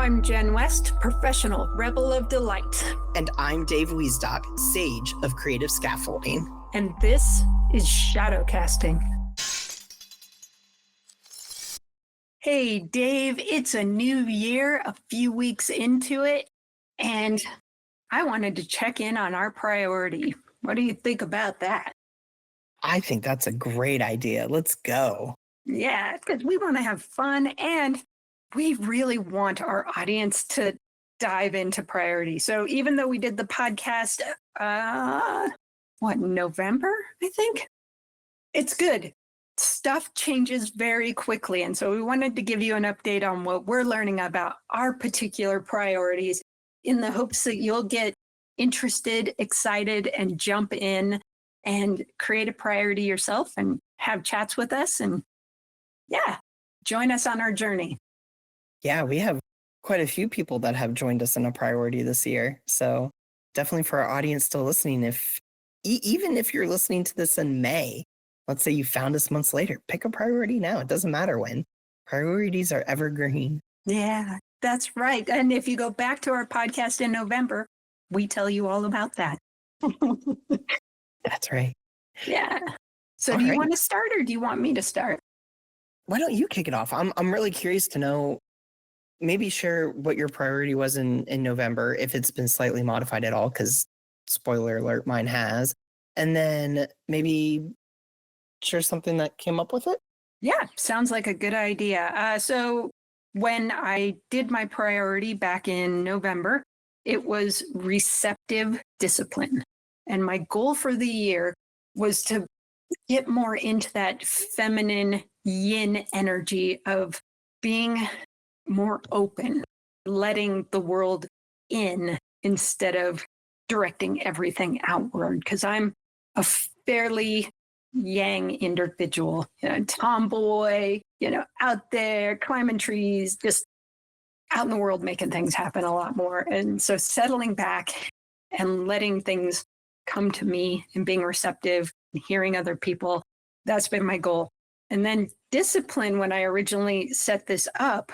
I'm Jenn West, professional rebel of delight. And I'm Dave Wiesdock, sage of creative scaffolding. And this is shadow casting. Hey, Dave, it's a new year, a few weeks into it, and I wanted to check in on our priority. What do you think about that? I think that's a great idea. Let's go. Yeah, because we want to have fun and we really want our audience to dive into priority. So even though we did the podcast, November, I think? It's good. Stuff changes very quickly. And so we wanted to give you an update on what we're learning about our particular priorities in the hopes that you'll get interested, excited, and jump in and create a priority yourself and have chats with us. And yeah, join us on our journey. Yeah, we have quite a few people that have joined us in a priority this year. So definitely for our audience still listening, even if you're listening to this in May, let's say you found us months later, pick a priority now. It doesn't matter when. Priorities are evergreen. Yeah, that's right. And if you go back to our podcast in November, we tell you all about that. That's right. Yeah. So do you want to start or do you want me to start? Why don't you kick it off? I'm really curious to know, maybe share what your priority was in November, if it's been slightly modified at all, because spoiler alert, mine has. And then maybe share something that came up with it? Yeah, sounds like a good idea. So when I did my priority back in November, it was receptive discipline. And my goal for the year was to get more into that feminine yin energy of being more open, letting the world in instead of directing everything outward. Because I'm a fairly yang individual, tomboy, out there climbing trees, just out in the world making things happen a lot more. And so settling back and letting things come to me and being receptive and hearing other people, that's been my goal. And then discipline, when I originally set this up,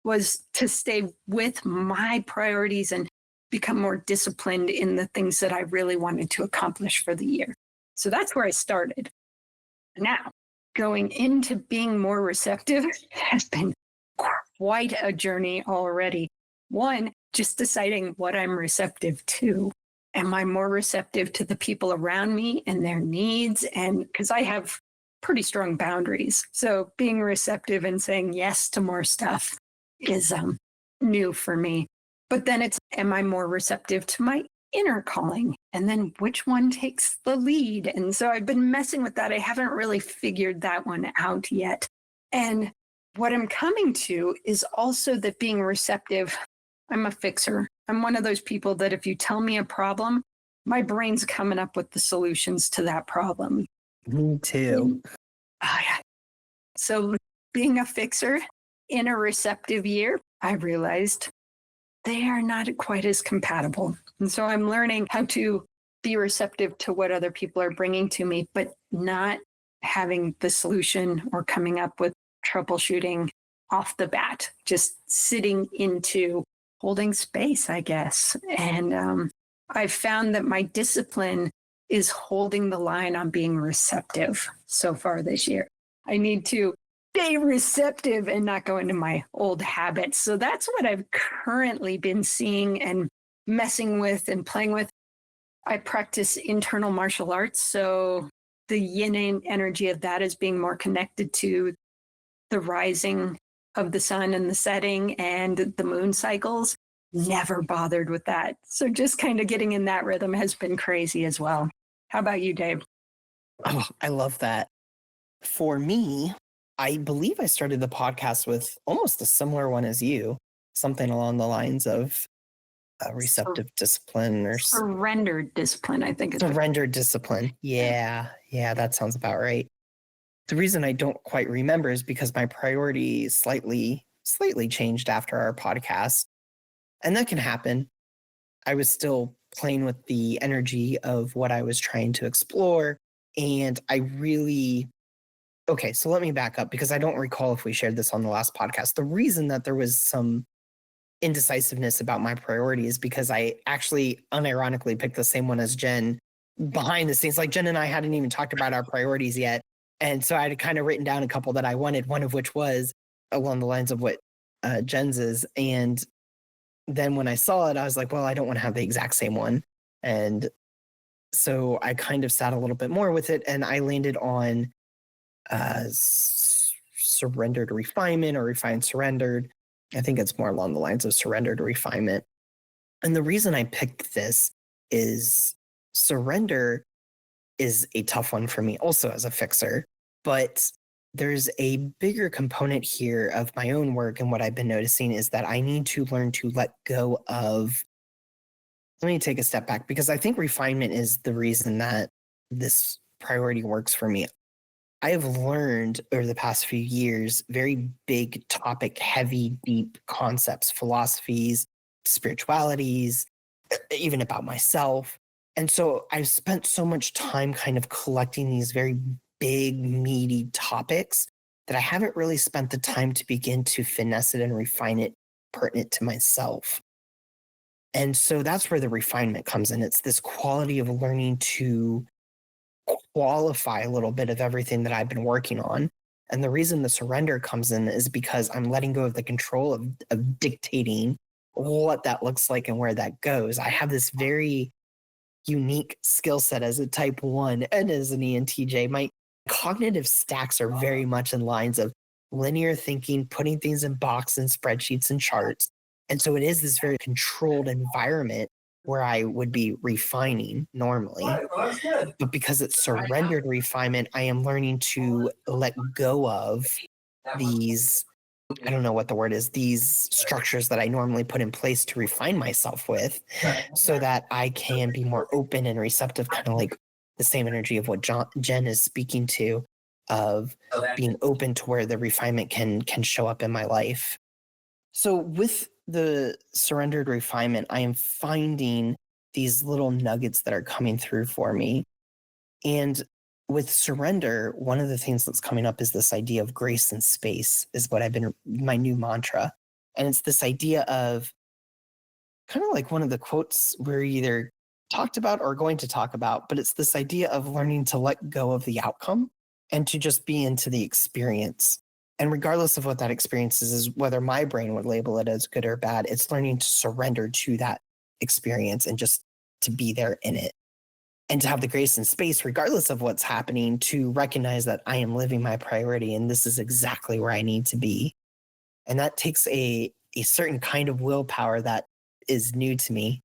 was to stay with my priorities and become more disciplined in the things that I really wanted to accomplish for the year. So that's where I started. Now, going into being more receptive has been quite a journey already. One, just deciding what I'm receptive to. Am I more receptive to the people around me and their needs? And because I have pretty strong boundaries. So being receptive and saying yes to more stuff is new for me. But then it's, am I more receptive to my inner calling? And then which one takes the lead? And so I've been messing with that. I haven't really figured that one out yet. And what I'm coming to is also that being receptive, I'm a fixer. I'm one of those people that if you tell me a problem, my brain's coming up with the solutions to that problem. Me too. So being a fixer in a receptive year, I realized they are not quite as compatible. And so I'm learning how to be receptive to what other people are bringing to me, but not having the solution or coming up with troubleshooting off the bat, just sitting into holding space, I guess. And I've found that my discipline is holding the line on being receptive so far this year. I need to stay receptive and not go into my old habits. So that's what I've currently been seeing and messing with and playing with. I practice internal martial arts. So the yin energy of that is being more connected to the rising of the sun and the setting and the moon cycles. Never bothered with that. So just kind of getting in that rhythm has been crazy as well. How about you, Dave? Oh, I love that. For me, I believe I started the podcast with almost a similar one as you, something along the lines of receptive discipline or surrendered discipline, I think. Surrendered discipline. Yeah, that sounds about right. The reason I don't quite remember is because my priority slightly changed after our podcast. And that can happen. I was still playing with the energy of what I was trying to explore. And okay, so let me back up because I don't recall if we shared this on the last podcast. The reason that there was some indecisiveness about my priorities because I actually unironically picked the same one as Jenn behind the scenes. Like Jenn and I hadn't even talked about our priorities yet. And so I had kind of written down a couple that I wanted, one of which was along the lines of what Jenn's is. And then when I saw it, I was like, well, I don't want to have the exact same one. And so I kind of sat a little bit more with it and I landed on surrendered refinement or refined surrendered. I think it's more along the lines of surrendered refinement. And the reason I picked this is surrender is a tough one for me also as a fixer, but there's a bigger component here of my own work. And what I've been noticing is that I need to learn to let go of. Let me take a step back because I think refinement is the reason that this priority works for me. I have learned over the past few years very big topic, heavy, deep concepts, philosophies, spiritualities, even about myself. And so I've spent so much time kind of collecting these very big, meaty topics that I haven't really spent the time to begin to finesse it and refine it pertinent to myself. And so that's where the refinement comes in. It's this quality of learning to qualify a little bit of everything that I've been working on. And the reason the surrender comes in is because I'm letting go of the control of dictating what that looks like and where that goes. I have this very unique skill set as a type 1 and as an ENTJ. My cognitive stacks are very much in lines of linear thinking, putting things in boxes and spreadsheets and charts. And so it is this very controlled environment where I would be refining normally. But because it's surrendered refinement, I am learning to let go of these, I don't know what the word is, these structures that I normally put in place to refine myself with so that I can be more open and receptive, kind of like the same energy of what Jenn is speaking to, of being open to where the refinement can show up in my life. So with the surrendered refinement, I am finding these little nuggets that are coming through for me. And with surrender, one of the things that's coming up is this idea of grace and space is what I've been, my new mantra. And it's this idea of kind of like one of the quotes we're either talked about or going to talk about, but it's this idea of learning to let go of the outcome and to just be into the experience. And regardless of what that experience is whether my brain would label it as good or bad, it's learning to surrender to that experience and just to be there in it. And to have the grace and space, regardless of what's happening, to recognize that I am living my priority and this is exactly where I need to be. And that takes a certain kind of willpower that is new to me.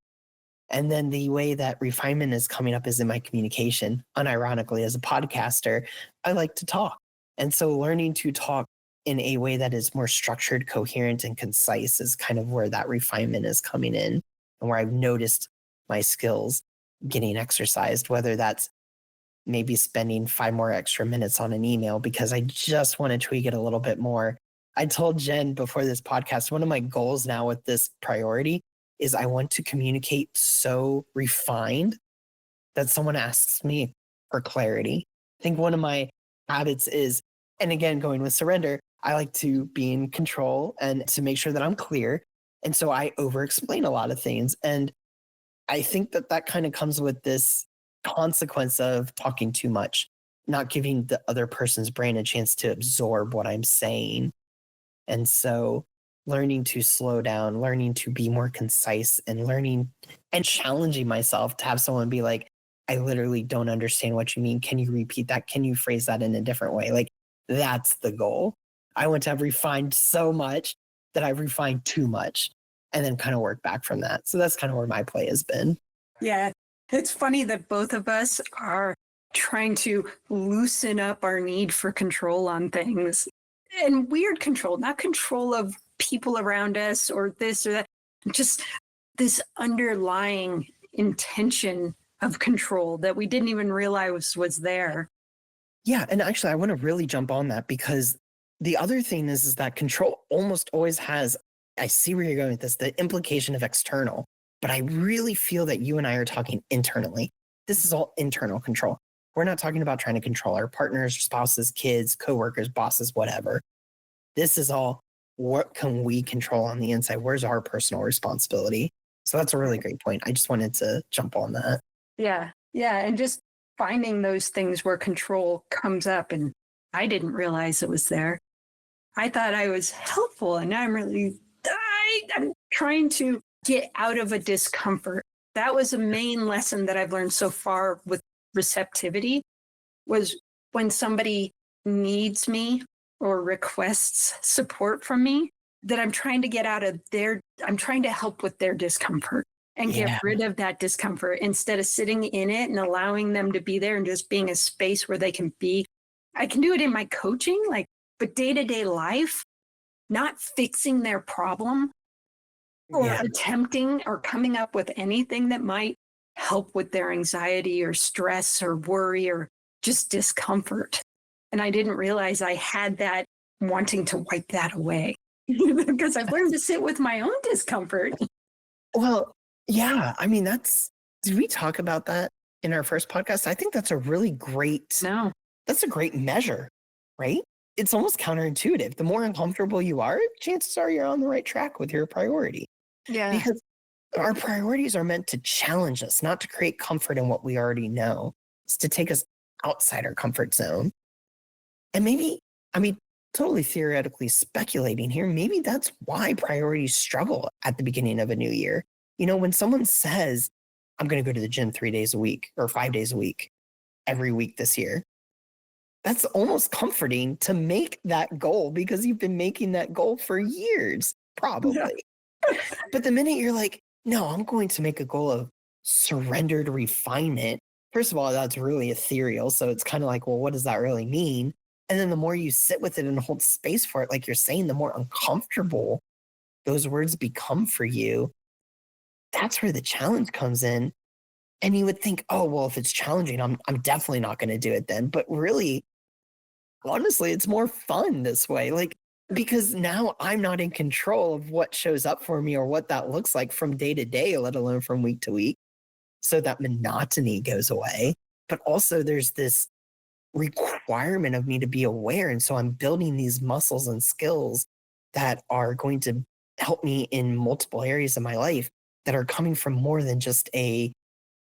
And then the way that refinement is coming up is in my communication. Unironically, as a podcaster, I like to talk. And so learning to talk in a way that is more structured, coherent, and concise is kind of where that refinement is coming in and where I've noticed my skills getting exercised, whether that's maybe spending 5 more extra minutes on an email because I just want to tweak it a little bit more. I told Jenn before this podcast, one of my goals now with this priority is I want to communicate so refined that someone asks me for clarity. I think one of my habits is, and again, going with surrender, I like to be in control and to make sure that I'm clear. And so I over explain a lot of things. And I think that that kind of comes with this consequence of talking too much, not giving the other person's brain a chance to absorb what I'm saying. And so learning to slow down, learning to be more concise, and learning and challenging myself to have someone be like, I literally don't understand what you mean. Can you repeat that? Can you phrase that in a different way? Like, that's the goal. I want to have refined so much that I've refined too much and then kind of work back from that. So that's kind of where my play has been. Yeah. It's funny that both of us are trying to loosen up our need for control on things. And weird control, not control of people around us or this or that, just this underlying intention of control that we didn't even realize was there. Yeah. And actually, I want to really jump on that because the other thing is that control almost always has, I see where you're going with this, the implication of external, but I really feel that you and I are talking internally. This is all internal control. We're not talking about trying to control our partners, spouses, kids, coworkers, bosses, whatever. This is all what can we control on the inside? Where's our personal responsibility? So that's a really great point. I just wanted to jump on that. Yeah. Yeah. And just finding those things where control comes up. And I didn't realize it was there. I thought I was helpful. And now I'm trying to get out of a discomfort. That was a main lesson that I've learned so far with receptivity was when somebody needs me or requests support from me, that I'm trying to get out of I'm trying to help with their discomfort and get Yeah. rid of that discomfort instead of sitting in it and allowing them to be there and just being a space where they can be. I can do it in my coaching, but day to day life, not fixing their problem or Yeah. attempting or coming up with anything that might help with their anxiety or stress or worry or just discomfort. And I didn't realize I had that wanting to wipe that away because I've learned to sit with my own discomfort. Well, yeah. I mean, did we talk about that in our first podcast? I think that's a really No. that's a great measure, right? It's almost counterintuitive. The more uncomfortable you are, chances are you're on the right track with your priority Yeah. because our priorities are meant to challenge us, not to create comfort in what we already know. It's to take us outside our comfort zone. And maybe, I mean, totally theoretically speculating here, maybe that's why priorities struggle at the beginning of a new year. When someone says, I'm going to go to the gym 3 days a week or 5 days a week, every week this year, that's almost comforting to make that goal because you've been making that goal for years, Yeah. probably. But the minute you're like, no, I'm going to make a goal of surrendered refinement. First of all, that's really ethereal. So it's kind of like, well, what does that really mean? And then the more you sit with it and hold space for it, like you're saying, the more uncomfortable those words become for you. That's where the challenge comes in. And you would think, oh, well, if it's challenging, I'm definitely not going to do it then. But really, honestly, it's more fun this way. Like, because now I'm not in control of what shows up for me or what that looks like from day to day, let alone from week to week. So that monotony goes away. But also, there's this requirement of me to be aware. And so I'm building these muscles and skills that are going to help me in multiple areas of my life that are coming from more than just a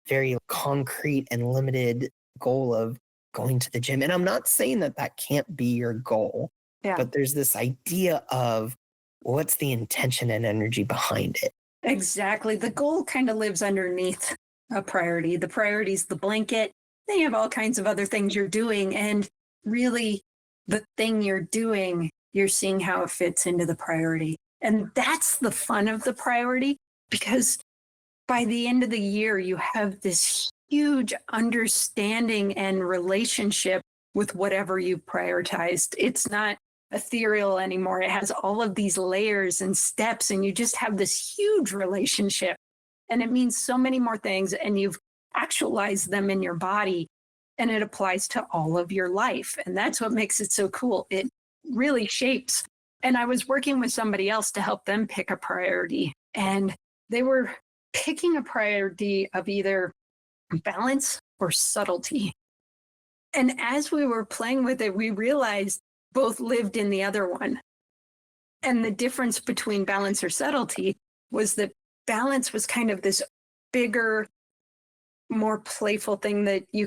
very concrete and limited goal of going to the gym. And I'm not saying that that can't be your goal, Yeah. but there's this idea of what's the intention and energy behind it. Exactly. The goal kind of lives underneath a priority. The priority is the blanket. Then you have all kinds of other things you're doing. And really, the thing you're doing, you're seeing how it fits into the priority. And that's the fun of the priority because by the end of the year, you have this huge understanding and relationship with whatever you've prioritized. It's not ethereal anymore. It has all of these layers and steps, and you just have this huge relationship. And it means so many more things, and you've actualized them in your body, and it applies to all of your life. And that's what makes it so cool. It really shapes. And I was working with somebody else to help them pick a priority, and they were picking a priority of either balance or subtlety. And as we were playing with it, we realized both lived in the other one. And the difference between balance or subtlety was that balance was kind of this bigger, more playful thing that you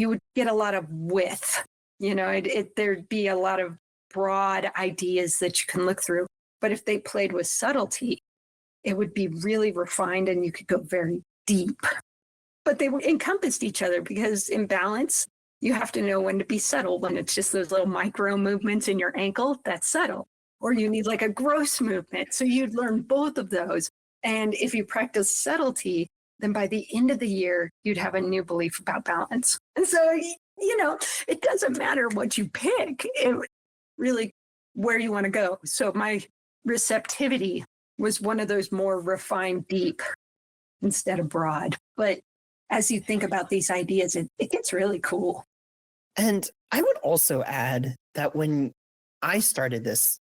would get a lot of width. There'd be a lot of broad ideas that you can look through. But if they played with subtlety, it would be really refined and you could go very deep. But they encompassed each other because in balance, you have to know when to be subtle. When it's just those little micro movements in your ankle, that's subtle. Or you need like a gross movement. So you'd learn both of those. And if you practice subtlety, then by the end of the year, you'd have a new belief about balance. And so, it doesn't matter what you pick, it really where you want to go. So my receptivity was one of those more refined, deep instead of broad. But as you think about these ideas, it gets really cool. And I would also add that when I started this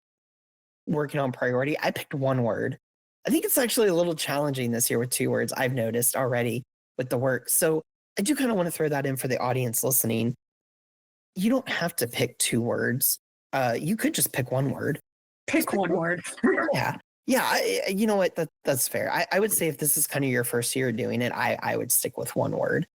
working on priority, I picked one word. I think it's actually a little challenging this year with 2 words I've noticed already with the work. So I do kind of want to throw that in for the audience listening. You don't have to pick 2 words. You could just pick one word. Pick one word. Yeah. Yeah. You know what? That's fair. I would say if this is kind of your first year doing it, I would stick with one word.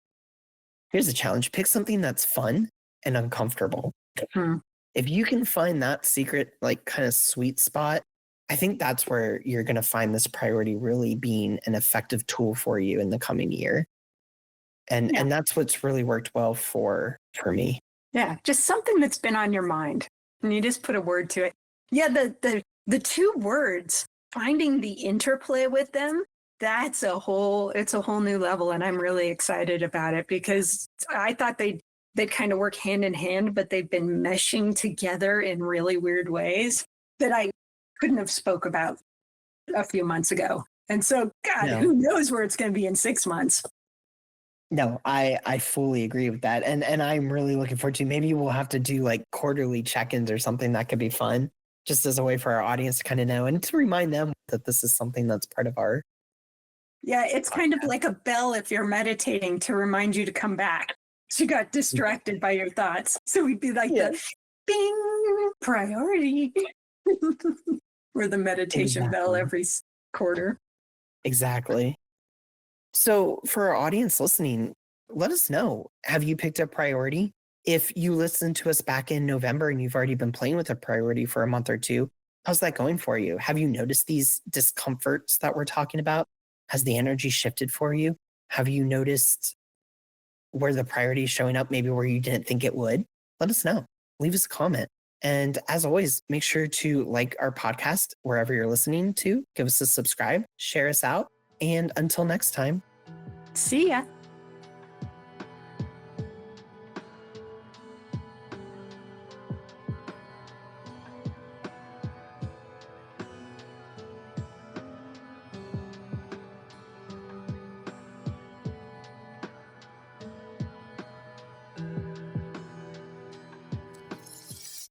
Here's a challenge. Pick something that's fun and uncomfortable. Hmm. If you can find that secret, like kind of sweet spot, I think that's where you're going to find this priority really being an effective tool for you in the coming year. And that's what's really worked well for me. Yeah, just something that's been on your mind, and you just put a word to it. Yeah, the two words, finding the interplay with them, it's a whole new level, and I'm really excited about it because I thought they'd kind of work hand in hand, but they've been meshing together in really weird ways that I couldn't have spoke about a few months ago. And so, God, No. who knows where it's going to be in 6 months? No, I fully agree with that. And I'm really looking forward to, maybe we'll have to do like quarterly check-ins or something that could be fun, just as a way for our audience to kind of know and to remind them that this is something that's part of our. Yeah, it's kind of like a bell if you're meditating to remind you to come back. So you got distracted by your thoughts. So we'd be like the bing priority or the meditation bell every quarter. Exactly. So for our audience listening, let us know. Have you picked a priority? If you listened to us back in November and you've already been playing with a priority for a month or two, how's that going for you? Have you noticed these discomforts that we're talking about? Has the energy shifted for you? Have you noticed where the priority is showing up, maybe where you didn't think it would? Let us know. Leave us a comment. And as always, make sure to like our podcast wherever you're listening to. Give us a subscribe, share us out. And until next time, See ya.